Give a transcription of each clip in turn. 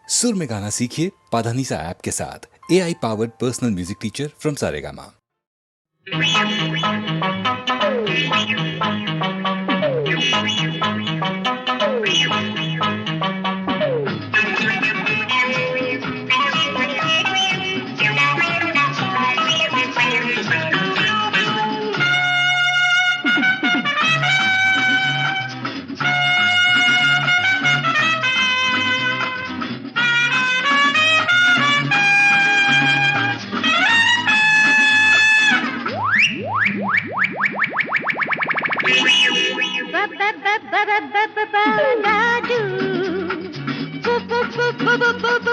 सुर में गाना सीखिए पाधानीसा ऐप के साथ AI powered personal music teacher from Saregama.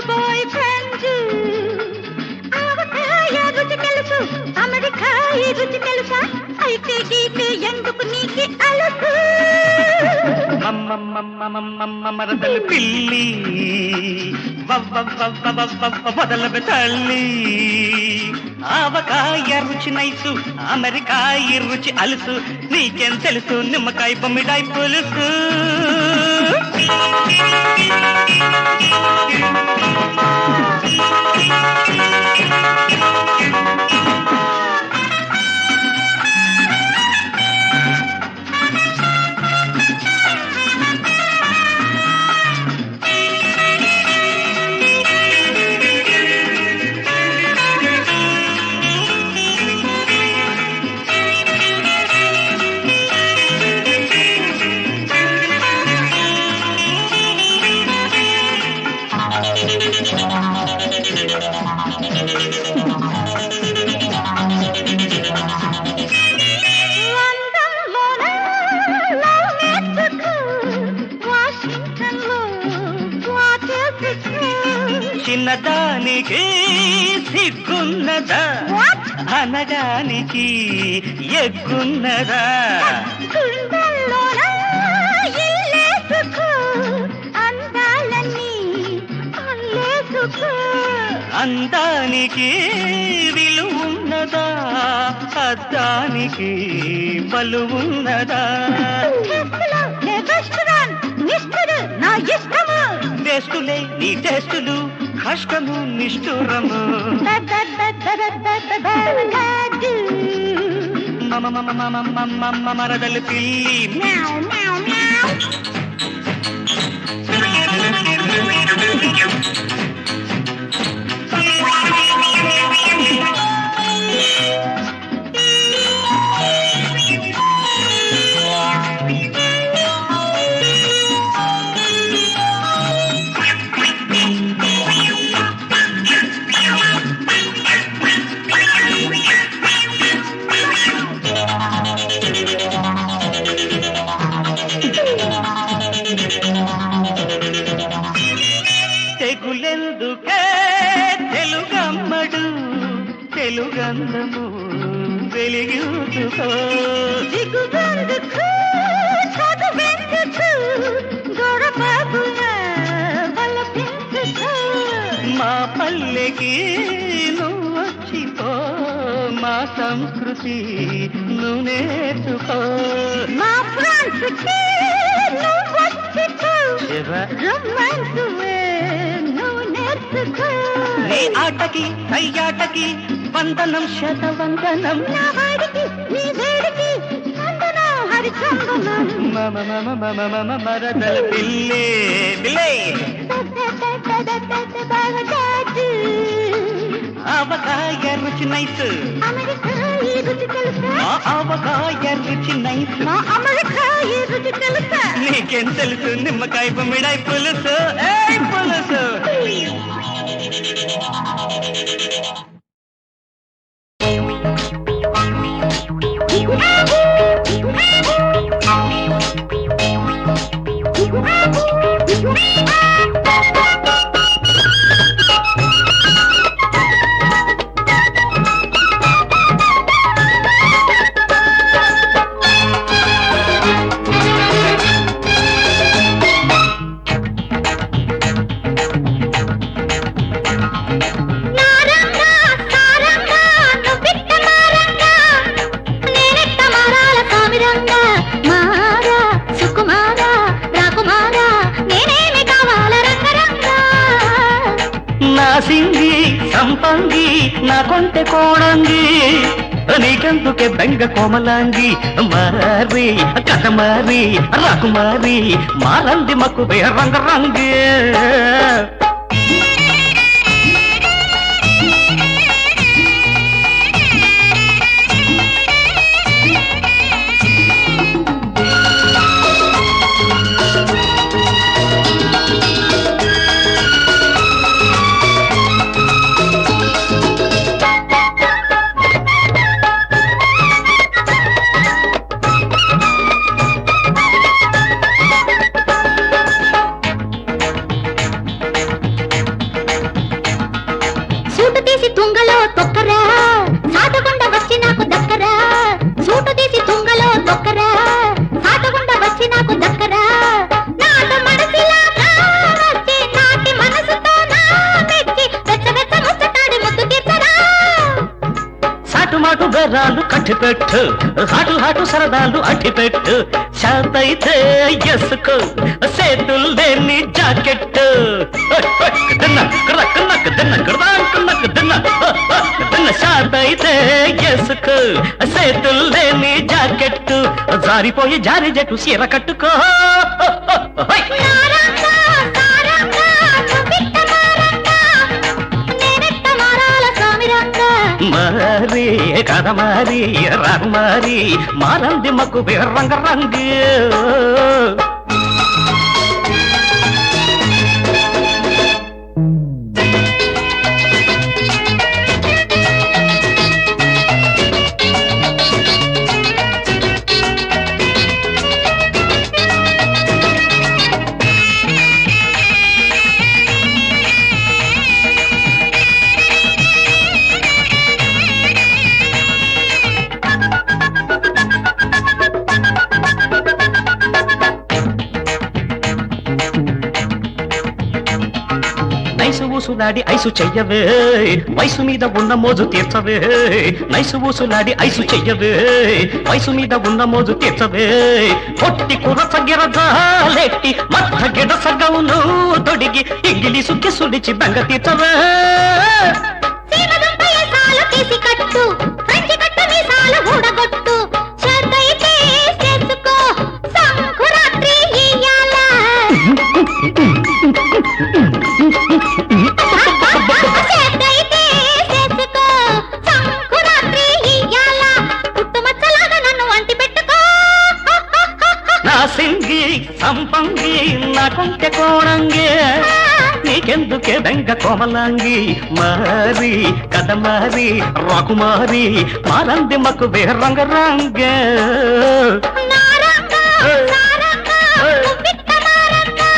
Boyfriend ఆవకాయ రుచి తెలుసు అమెరికాయ రుచి తెలుసా అయితే గీతే ఎందుకు నీకి అలుసు మరదలు పిల్లి మొదలబె తల్లి ఆవకాయ రుచి నైసు అమెరికాయ రుచి అలుసు నీకేం తెలుసు నిమ్మకాయ బొమ్మిడాయి పులుసు చిన్నదానికి సిగ్గున్నదా అనడానికి ఎగ్గున్నదా అందానికి విలువున్నదా అద్దానికి బలువున్నదా టేస్టులే నీ టేస్టులు కష్టము నిష్ఠురము మరదలు పిల్లి తెగులెందుకే తెలుగమ్మడు తెలుగంధము వెలిగించుకో దిగుబందుకు చదువెందుకు దొరబాబున వలపించుకో మా పల్లెకి నువ్వు వచ్చిపో మా సంస్కృతి నువ్వు నేర్చుకో మా ఫ్రాన్స్కి నువ్వు వచ్చిపో రొమాన్స్ నువ్వు నేర్చుకో నీ ఆటకి కయ్యాటకి వందనం శతవందనం నా వాడికి నీ వేడికి వందనం హరిచందనం మరదల పిల్లే పిల్లే ఆవకాయ రుచి నైస్ అమెరికాయ రుచి తెలుసా ఆవకాయ రుచి నైస్ అమెరికాయ రుచి తెలుసా నీకేం తెలుసు నిమ్మకాయ బొమ్మిడాయి పులుసు పులుసు నా సింగి సంపంగి నా కొంటె కోణంగి నీకెందుకే బెంగ కోమలాంగి మారి కథ మారి రాకుమారి మారంది మక్కు రంగ రంగే సూటు తీసి తుంగలో తొక్కరా సాటగుండా వచ్చి నాకు దక్కరా సూటు తీసి తుంగలో తొక్కరా సాటగుండా వచ్చి నాకు దక్కరా నాట మనసిలాగా వచ్చి నాటి మనసుతో నా మెచ్చి వెచ్చ వెచ్చ ముచ్చటాడి ముద్దు తీర్చరా సాటు మాటు బెర్రాలు కట్టిపెట్టు హాటు హాటు సరదాలు అట్టిపెట్టు శాతైతే ఎసుకో సేతులు లేని జాకెట్ శాతైతే ఎసుకో సేతులు లేని జాకెట్ జారిపోయి జారి జట్టు సీర కట్టుకో నారంగా సారంగా నువ్విట్ట మారంగా నేనెట్ట మారాల సామిరంగా మారి కథ మారి రాకుమారి మారంది మక్కు రంగ రంగు నైసు ఊసులాడి ఐసు చెయ్యవే వయసు మీద ఉన్న మోజు తీర్చవే నైసు ఊసులాడి ఐసు చెయ్యవే వయసు మీద ఉన్న మోజు తీర్చవే పొట్టి కురస గిరజాలెట్టి మధ్య గిడస గౌను తొడిగి ఇంగిలీసు కిసుడిచి దంగ తీర్చవే సీమదుంప ఏసాలు తీసి కట్టు ఫ్రెంచి కట్ట మీసాలు ఊడగొట్టు శ్రద్ధయితే చేసుకో సంకురాత్రి ఇయ్యాల శ్రద్ధయితే చేసుకో సంకురాత్రి ఇయ్యాల పుట్టుమచ్చలాగా నన్ను అంటి పెట్టుకో నా సింగి సంపంగి నా కొంటె కోణంగి నీకెందుకే బెంగ కోమలాంగి మారి కథ మారి రాకుమారి మారంది మక్కు రంగ రంగే నారంగా సారంగా నువ్విట్ట మారంగా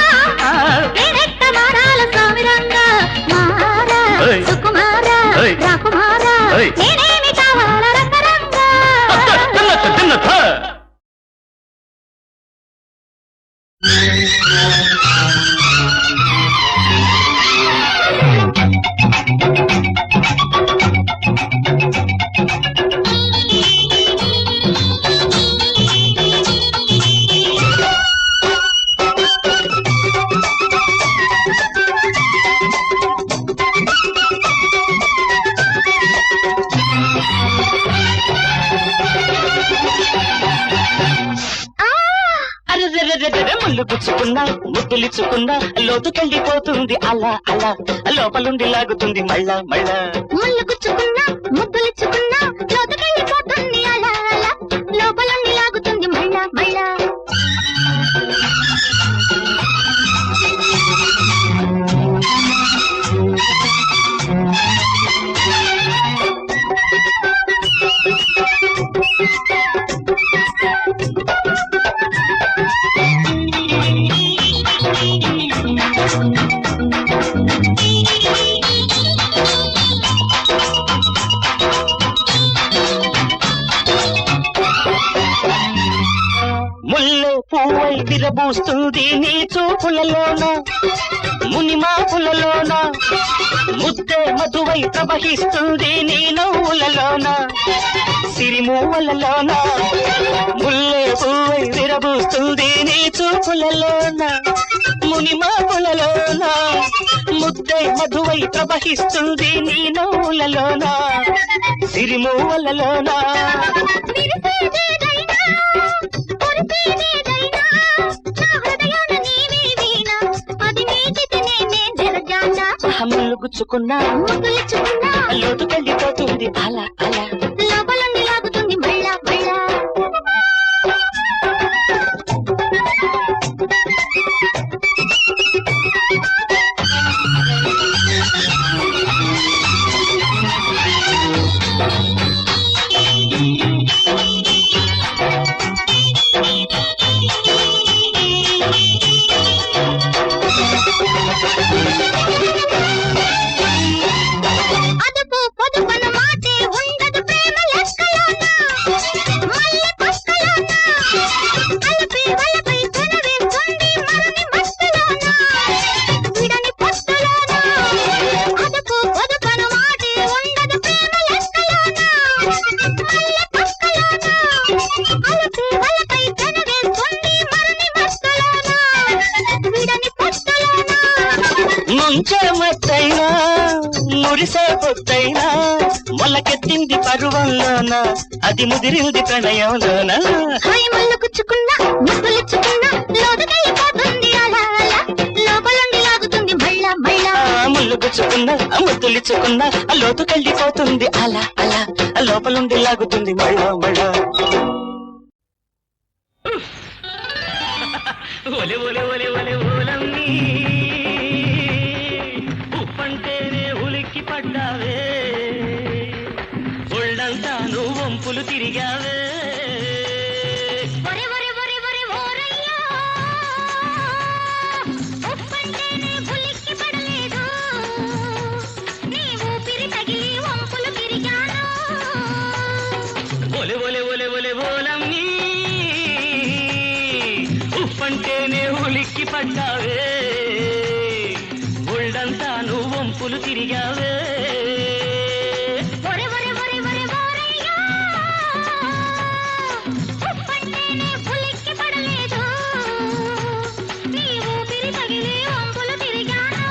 నేనెట్ట మారాల సామిరంగా మారా ఏయ్. సుకుమారా ఏయ్. రాకుమారా ఏయ్. నేనేమి కావాల రంగరంగా తిన్నత ముళ్ళు గుచ్చుకున్నా ముద్దులిచ్చుకున్నా లోతుకెళ్ళిపోతుంది అలా అలా లోపలుండి లాగుతుంది మళ్ళా మళ్ళా ముళ్ళు గుచ్చుకున్నా ముద్దులిచ్చుకున్నా లోతుకెళ్ళిపోతుంది అలా అలా లోపలుండి లాగుతుంది మళ్ళా మళ్ళా ముల్లె పువ్వై విరబూస్తుంది నీ చూపులలోన మునిమాపులలోన ముద్దే మధువై ప్రవహిస్తుంది నీ నవ్వులలోన సిరిమూవలలోన ముల్లె పువ్వై విరబూస్తుంది నీ చూపులలోన మునిమాపులలోన ముద్దే మధువై ప్రవహిస్తుంది నీ నవ్వులలోన సిరిమూవలలోన విరిసేదేదైనా, కురిసేదేదైనా, నా హృదయాన నీవే వీణ, అది మీటితే నేనే జలజాల. ముళ్ళు గుచ్చుకున్నా ముద్దులిచ్చుకున్నా, లోతుకెళ్ళిపోతుంది అలా అలా లోపలుండి లాగుతుంది మళ్ళా మళ్ళా. అదుపు పొదుపన మాటే ఉండదు ప్రేమ లెక్కలోన, మల్లె పక్కలోన, అలపి వలపై కొనవేస్తుంది మరని మస్తులోన, విడని పొత్తులోన. అదుపు పొదుపన మాటే ఉండదు ప్రేమ లెక్కలోన, మల్లె పక్కలోన, అలపి వలపై కొనవేస్తుంది మరని మస్తులోన, విడని పొత్తులోన. ముంచే మత్తైనా మురిసే పొత్తైనా మొలకెత్తింది పరువంలోన అది ముదిరింది ప్రణయంలోన హాయి ముళ్ళు గుచ్చుకున్నా, ముద్దులిచ్చుకున్నా, లోతుకెళ్ళిపోతుంది అలా అలా, లోపలుండి లాగుతుంది మళ్ళా మళ్ళా. ముళ్ళు గుచ్చుకున్నా ముద్దులిచ్చుకున్నా లోతుకెళ్ళిపోతుంది అలా అలా లోపలుండి లాగుతుంది మళ్ళా మళ్ళా ఒలే ఒలే ఒలే ఒలే ఓలమ్మి ఉప్పంటేనే ఉలిక్కి పడ్డావే ఒళ్ళంతా నువ్వు వంపులు తిరిగావే ఒరే ఒరే ఒరే ఒరే ఓరయ్యా, ఉప్పంటేనే పులిక్కి పడలేదు, నీ ఊపిరి తగిలి వంపులు తిరిగాను. ఒలే ఒలే ఒలే ఒలే ఓలమ్మి ఉప్పంటేనే ఉలిక్కి పడ్డావే ఒళ్ళంతా నువ్వు వంపులు తిరిగావే ఒరే ఒరే ఒరే ఒరే ఓరయ్యా, ఉప్పంటేనే పులిక్కి పడలేదు, నీ ఊపిరి తగిలి వంపులు తిరిగాను.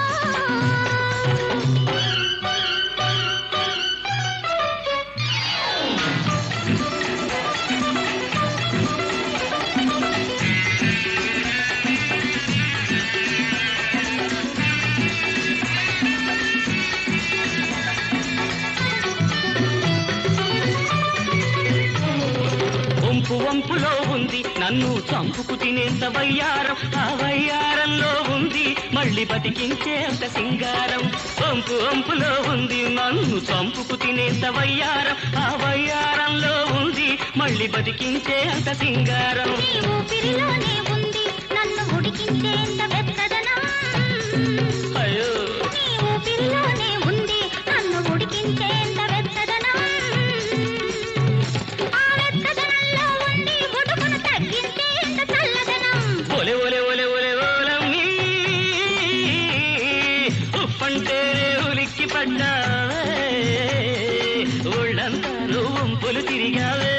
వంపు వంపులో ఉంది నన్ను చంపుకు తినేంత వయ్యారం ఆ వయ్యారంలో ఉంది మళ్ళీ బతికించేంత సింగారం వంపు వంపులో ఉంది నన్ను చంపుకు తినేంత వయ్యారం ఆ వయ్యారంలో ఉంది మళ్ళీ బతికించేంత సింగారం నీ ఊపిరిలోనే ఉంది నన్ను ఉడికించేంత వెచ్చదనం, అయ్యో నీ ఊపిరిలోనే ఉంది నన్ను ఉడికించేంత వెచ్చదనం, ఆ వెచ్చదనంలో ఉండి గుడుకును తగ్గించేంత చల్లదనం. ఒలే ఒలే ఒలే ఒలే ఓలమ్మి ఉప్పంటేనే ఉలిక్కి పడ్డావే ఒళ్ళంతా నువ్వు వంపులు తిరిగావే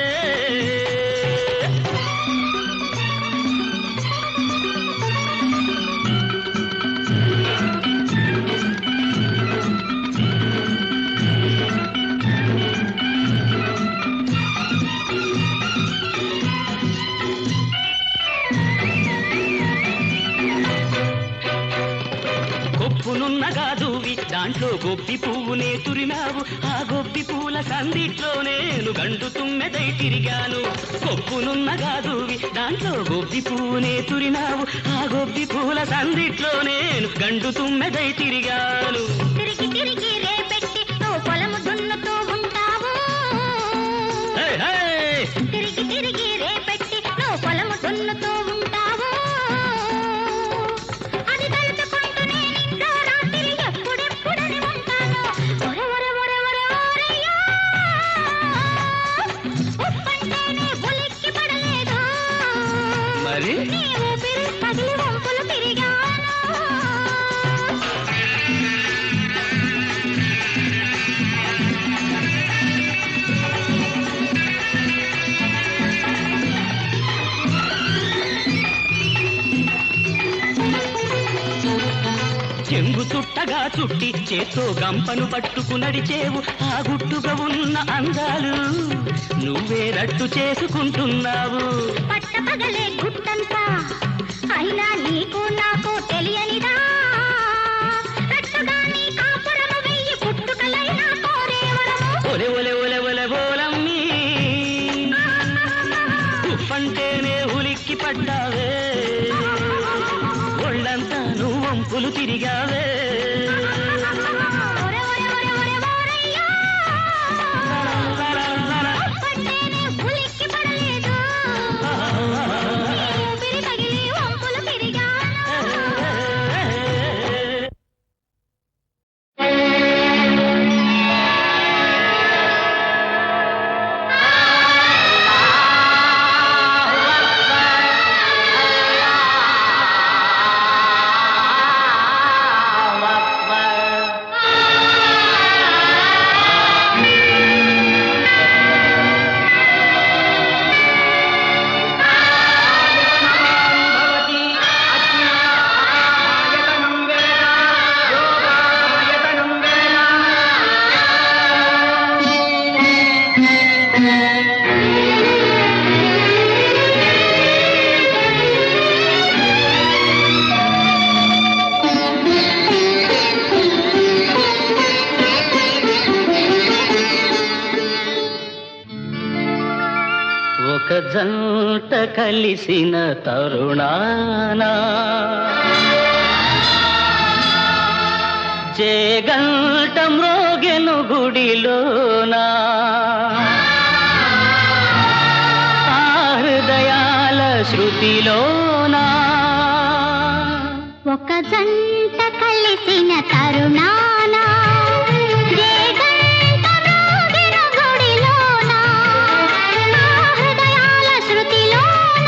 కొప్పునున్న గాదువి దాంట్లో గొబ్బి పువ్వునే తురినావు ఆ గొబ్బి పూల సందిట్లో నేను గండు తుమ్మెదై తిరిగాను కొప్పునున్న గాదువి దాంట్లో గొబ్బి పువ్వునే తురినావు ఆ గొబ్బి పూల సందిట్లో నేను గండు తుమ్మెదై తిరిగాను తిరిగి తిరిగి రేపెట్టి నువ్వు పొలము దున్నుతూ ఉంటావు, హే, హే! తిరిగి తిరిగి రేపెట్టి నువ్వు పొలము దున్నుతూ ఉంటావు, అది తలుచుకుంటూనే నిండో రాత్రి ఎప్పుడెప్పుడని ఉంటాను. ఒరే ఒరే ఒరే ఒరే ఓరయ్యా, ఉప్పంటేనే ఉలిక్కి పడలేదు, మరి నీ ఊపిరి తగిలి వంపులు తిరిగాను. గుట్టగా చుట్టి చేత్తో గంపను పట్టుకు నడిచేవు ఆ గుట్టుగా ఉన్న అందాలు నువ్వే రట్టు చేసుకుంటున్నావు. పట్టపగలే గుట్టంతా అయినా నీకు నాకు తెలియనిదా రట్టుగా నీ కాపురము వెయ్యి పుట్టుకలైనా కోరేవరము. ఒలే ఒలే ఒలే ఒలే ఓలమ్మి ఉప్పంటేనే ఉలిక్కి పడ్డావే ఒళ్ళంతా నువ్వు వంపులు తిరిగావే. ఒరే ఒరే ఒరే ఒరే ఓరయ్యా పట్టేనే ఉలిక్కి పడలేదు ఊపిరి తగిలి వంపులు తిరిగాను. ఒక జంట కలిసిన తరుణానా చేగంట మ్రోగెను గుడిలోనా ఆ హృదయాల శృతిలోనా ఒక జంట కలిసిన తరుణాన ఏ గంట మ్రోగిన గుడిలోన ఆ హృదయాల శృతిలోన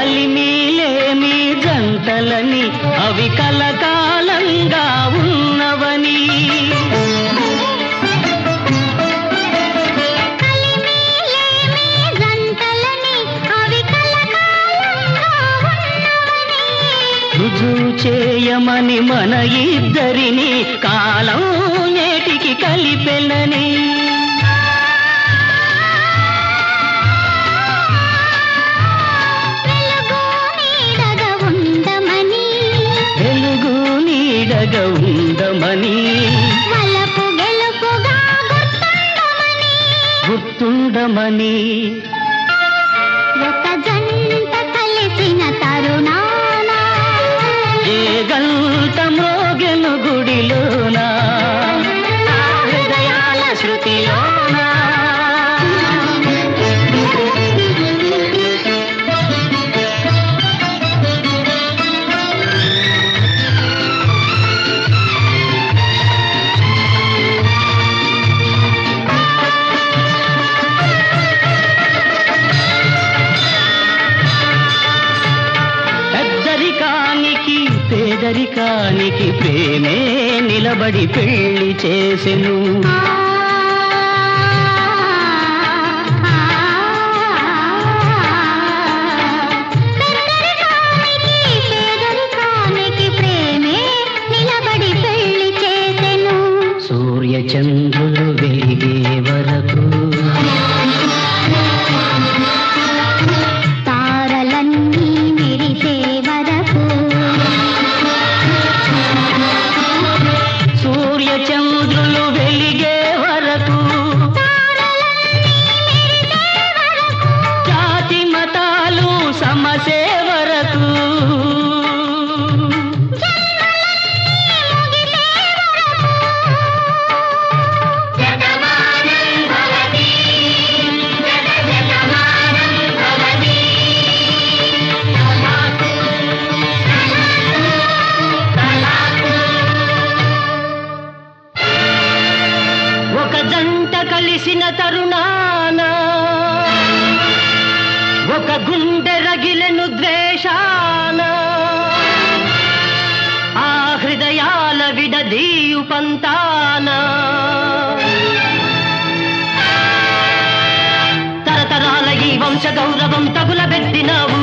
కలిమిలేని జంటలని అవి కలకాలంగా ఉన్నవని కలిమిలేమి జంటలని అవి కలకాలంగా ఉన్నవని రుజువు చేయమని మన ఇద్దరిని కాలం నేటికి కలిపెలని వెలుగు నీడగా ఉండమని వెలుగు నీడగా ఉండమని వలపు గెలుపుగా గుర్తుండమని ఒక జంట కలిసిన తరుణాన ఏ గంట మ్రోగెను గుడిలోనా ఆ హృదయాల శృతిలోనా పెద్దరికానికి పేదరికానికి ప్రేమే నిలబడి పెళ్లి చేసెను పేదరికానికి ప్రేమే నిలబడి పెళ్లి చేసెను సూర్య చంద్రులు వెలిగే వరకు తారలన్నీ మెరిసే వరకు సూర్య చంద్రులు వెలిగే పంతానా తరతరాల ఈ వంశ గౌరవం తగులబెట్టినావు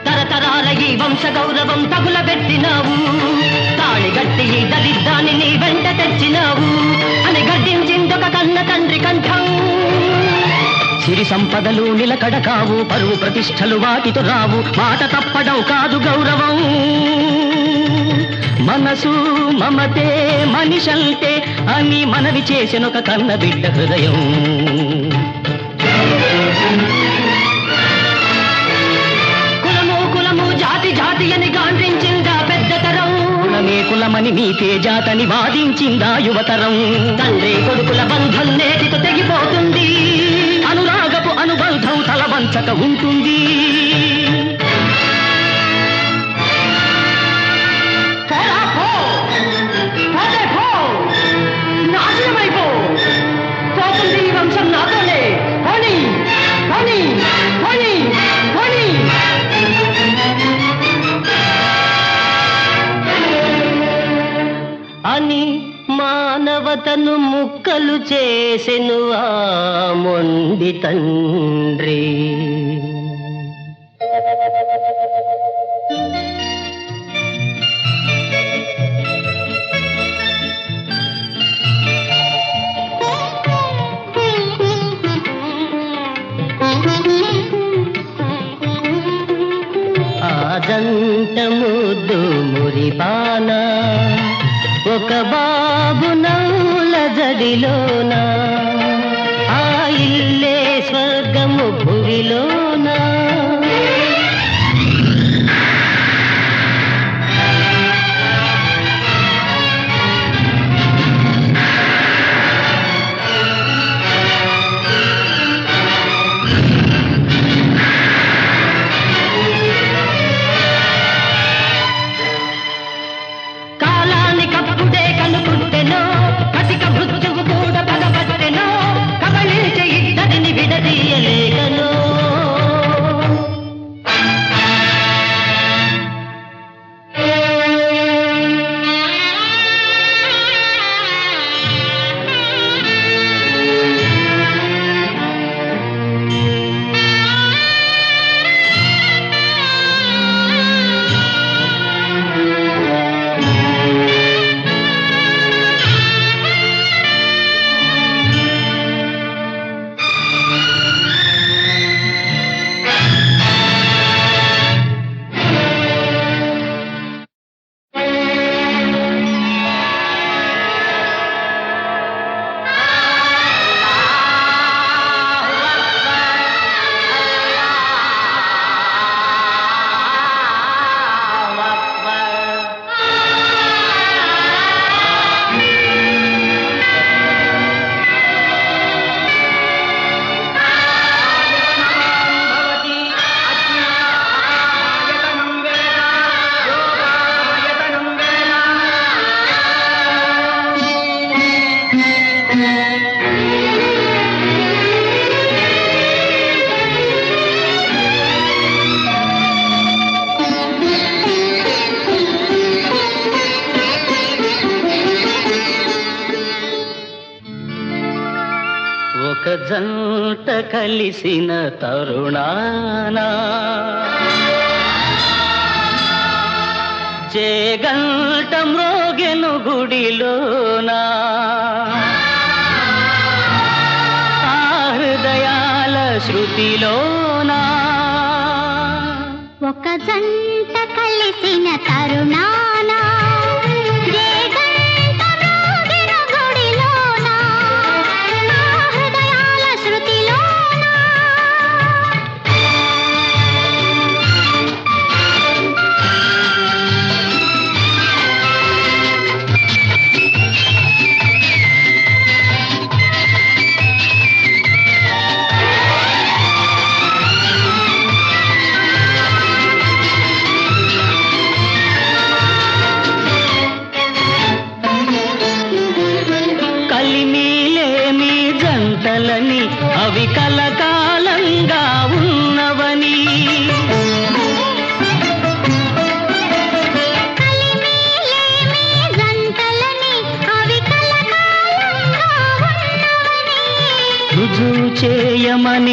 తరతరాల ఈ వంశ గౌరవం తగులబెట్టినావు తాళిగట్టి ఈ దరిద్రాన్ని నీ వెంట తెచ్చినావు అని గడ్డించిందొక కన్న తండ్రి కంఠం సిరి సంపదలు నిలకడ కావు పరువు ప్రతిష్టలు వాటితో రావు మాట తప్పడం కాదు గౌరవం మనసు మమతే మనిషంటే అని మనవి చేసినొక కన్న బిడ్డ హృదయం కులము కులము జాతి జాతి అని గాండ్రించిందా పెద్ద తరం కులమే కులమని నీతే జాతని వాదించిందా యువతరం తండ్రి కొడుకుల బంధం నేటితో తెగిపోతుంది అనురాగపు అనుబంధం తలవంచక ఉంటుంది నాశనమైపో పోతుంది ఈ వంశం నాతోనే పోనీ పోనీ పోనీ పోనీ అని మానవతను ముక్కలు చేసెను ఆ మొండి తండ్రి ఆదంత ముద్దు మురిపానా ఒక బాబు నవ్వుల జడిలోనా ఆ ఇల్లే స్వర్గము భువిలోనా ఒక జంట కలిసిన తరుణానా చేగంట మ్రోగెను గుడిలోనా ఆ హృదయాల శృతిలోనా ఒక జంట కలిసిన తరుణానా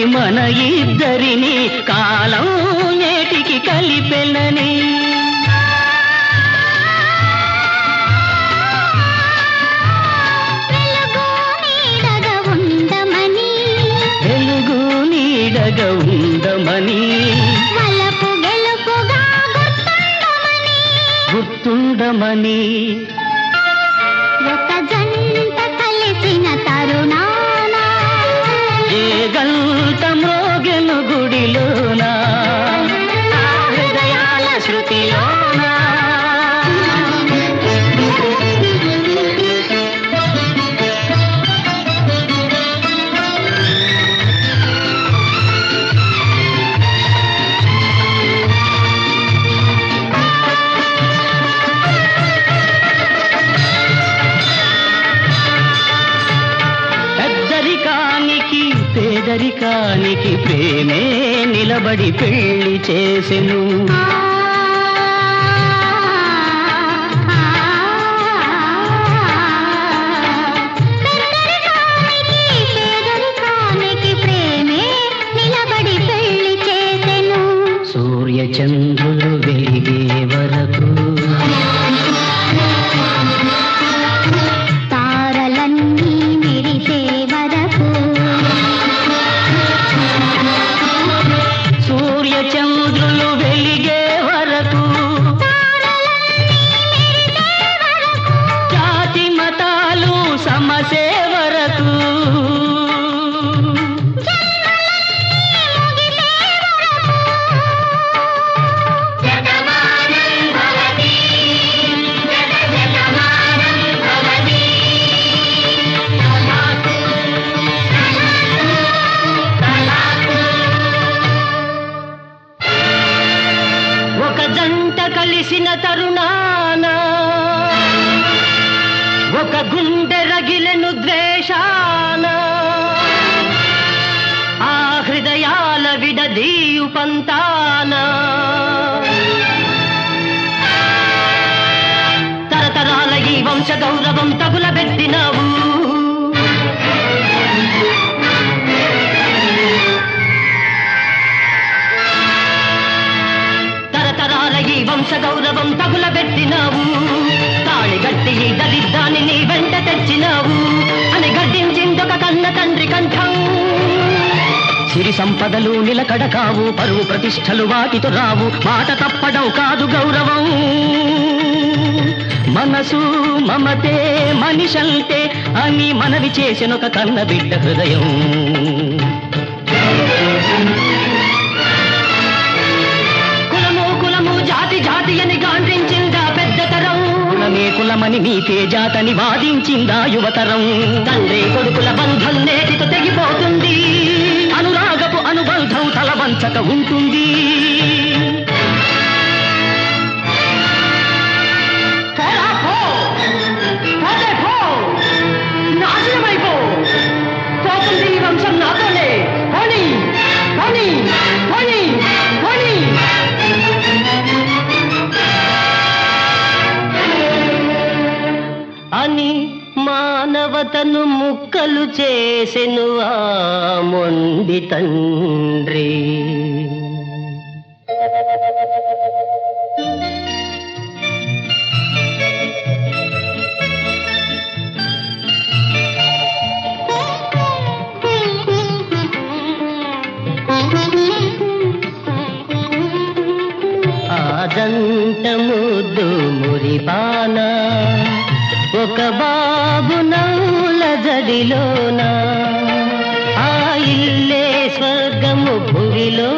మన ఇద్దరిని కాలం నేటికి కలిపెనని. వెలుగు నీడగా ఉండమని, వలపు గెలుపుగా గుర్తుండమని. ఒక జంట కలిసిన తరుణాన ఏ గంట మ్రోగెను గుడిలోనా, హృదయాల శృతిలోనా. పేదరికానికి ప్రేమే నిలబడి పెళ్లి చేసెను. పేదరికానికి ప్రేమే నిలబడి పెళ్లి చేసెను. సూర్య చంద్రులు వెలిగే వరకు, తారలన్నీ మెరిసే వరకు, సూర్య చంద్రులు వెలిగే వరకు, జాతి మతాలు సమసే వరకు, ఒక జంట కలిసిన తరుణాన, ఒక గుండె రగిలెను ద్వేషాన, ఆ హృదయాల విడదీయు పంతాన. తరతరాల ఈ వంశ గౌరవం తగులబెట్టినావు, తరతరాల ఈ వంశ గౌరవం తగులబెట్టినావు. తాళి గట్టి ఈ దరిద్రాన్ని నీ వెంట తెచ్చినావు అని గడ్డించిందొక కన్న తండ్రి కంఠం. సిరి సంపదలు నిలకడ కావు, పరువు ప్రతిష్టలు వాటితో రావు, మాట తప్పడం కాదు గౌరవం. మనసు మమతే మనిషంతే అని మనవి చేసినొక కన్న బిడ్డ హృదయం. జాతి అని గాండ్రించిందా పెద్దతరం, కులమే కులమని నీకే జాతని వాదించిందా యువతరం. తండ్రి కొడుకుల బంధం నేటితో తెగిపోతుంది, అనురాగపు అనుబంధం తలవంచక ఉంటుంది. నాశనమైపో, పోతుంది ఈ వంశం నాతోనే. పోనీ పోనీ పోనీ పోనీ. అని మానవతను ముక్కలు చేసెను ఆ మొండి తండ్రి. ఆ జంట ముద్దు మురిపాన, ఒక బాబు నవ్వుల జడిలోన, ఆ ఇల్లే స్వర్గము భువిలో.